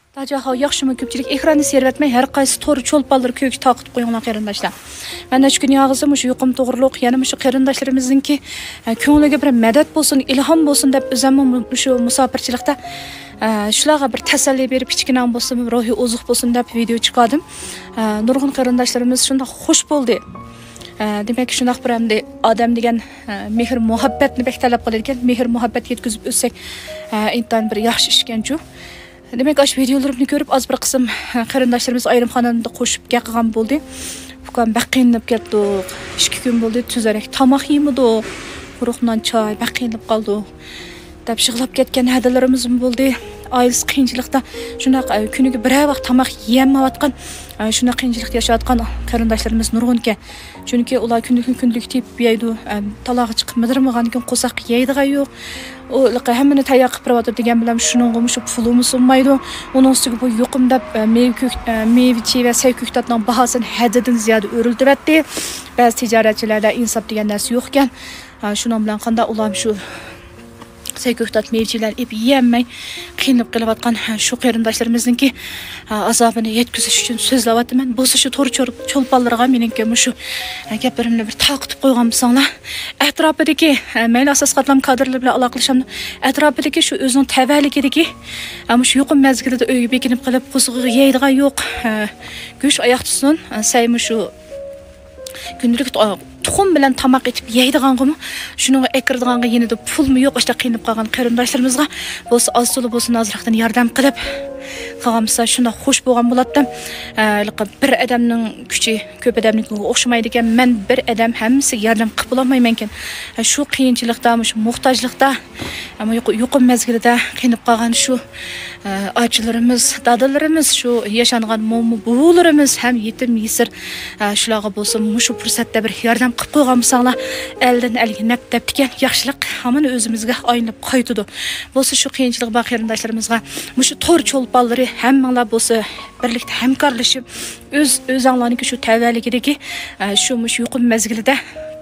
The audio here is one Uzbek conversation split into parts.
Dajaho yaxshimi ko'pchilik ekranni servatmay har qaysi to'ri cho'lponlar ko'kcha taqib qo'yinglar qarindoshlar. Mana shu kun yog'izim shu yuqum to'g'riliq, yana shu qarindoshlarimizningki ko'ngliga bir madad bo'lsin, ilhom bo'lsin deb o'zim shu musofirchilikda shularga bir tasalli berib kichkina bo'lsin, ruhiy ozuq bo'lsin deb video chiqardim. Nurg'un qarindoshlarimiz shunda xush bo'ldi. Demak shunaq bir hamda odam degan mehr muhabbatni bek talab qiladi ekan. Mehr muhabbat yetkazib o'tsak, intan bir yaxshi ishkanchu. Demek aş videolarımni ko'rib az bir qism qarindoshlarimiz ayrim xonanda qo'shib gaqilgan bo'ldi. Bu kun baqinib ketdik. 2 kun bo'ldi tuzarak tomoq yemidik. Quruqdan choy baqinib qoldik. Deb yig'lab ketgan hadalarimiz bo'ldi. Oilasi qiyinchilikda shunaqa kuniga bir vaqt tomoq yemayotgan, shunaqa qiyinchilikda yashayotgan qarindoshlarimiz nurg'un ekan. Chunki ular kunlik tep yeydi, talog'i chiqib midirmagandan qo'saq yeydigan yo'q. O hammani tayyor qilib turayotir degan bilan shuningga shu pulimiz olmaydi. Uning ustiga bu yuqum deb meva va sayko'ktatning bahosini haddidan ziyoda o'riltiryapti. Ba'zi tijoratchilarda insof degan narsa yo'q ekan. Shuning bilan qanday ular shu sayko'ktat mevchilar ep yemmay qiynab qilayotgan shu qarindoshlarimizninki azobini yetkazish uchun so'zlayapman. Bo'lsa shu to'ri cho'lponlarga meningki shu gaplarimni bir taqitib qo'ygan bo'lsanglar, atrofidagi mayli asos qatlam kadrlar bilan aloqalashamiz. Atrofidagi shu o'zining tavalligidagi shu yuqum mezgilida uyga bekinib qilib qo'zig'iga yeydigan yo'q. Go'sht oyoq tutsin, saymi shu günlük tuxum bilan tamoq etib yeydiganmi, shunga ekirdiganga yenida pulmi yo'q, ishda qiynab qolgan qarindoshlarimizga bo'lsa oz-to'la bo'lsa nozirlikdan yordam qilib qilgansa shunda xush bo'lgan bo'ladi. Bir odamning kuchi ko'p odamnikiga o'xshamaydi ekan. Men bir odam hammasiga yordam qilib bo'lmayman ekan. Shu qiyinchilikda, shu muhtojlikda, yuqum mezgilida qiynab qolgan shu ochilarimiz, dadalarimiz, shu yashangan mo'mi buvilarimiz ham yetim yesir shularga bo'lsa shu fursatda bir yordam qilib qo'ygan bo'lsanglar, eldan elga nap debdigan yaxshilik hamma o'zimizga aynab qaytadi. Bo'lsa shu qiyinchilik bor qarindoshlarimizga shu to'r cho'lponlari hammalar bo'lsa birlikda hamkorlashib o'zinglarniki shu tavalligidagi shu yuqum mezgilida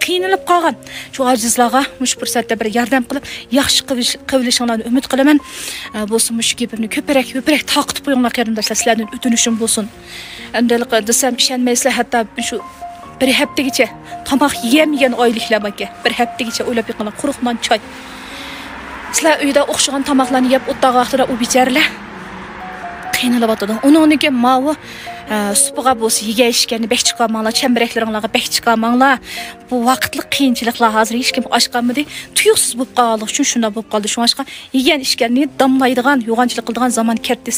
qiynalib qolgan shu ojizlarga shu fursatda bir yordam qilib yaxshi qilishinglarni umid qilaman. Bo'lsa shu gapimni ko'proq taqitib qo'yinglar qarindoshlar, sizlardan o'tinishim bo'lsin. Endalik desam ishonmaysizlar, hatto shu bir haftagacha tomoq yemagan oyliklar bor ekan. Bir haftagacha o'ylab yiqqanlar quruqman choy. Sizlar uyda o'xshagan tomoqlarni yeb o'tgan vaqtida u bicharalar qiynalib o'tadi. Uningga mavi supuga bo'lsa yegishganni bek chiqarmanglar, chambaраklaringlarga bek chiqarmanglar. Bu vaqtlik qiyinchiliklar hozir hech kim oshqanmidi, tuyuqsiz bo'lib qoldi. Shunda bo'lib qoldi. Shu oshqa yegan ishganni damlaydigan, yo'g'onchilik qiladigan zaman ketdi.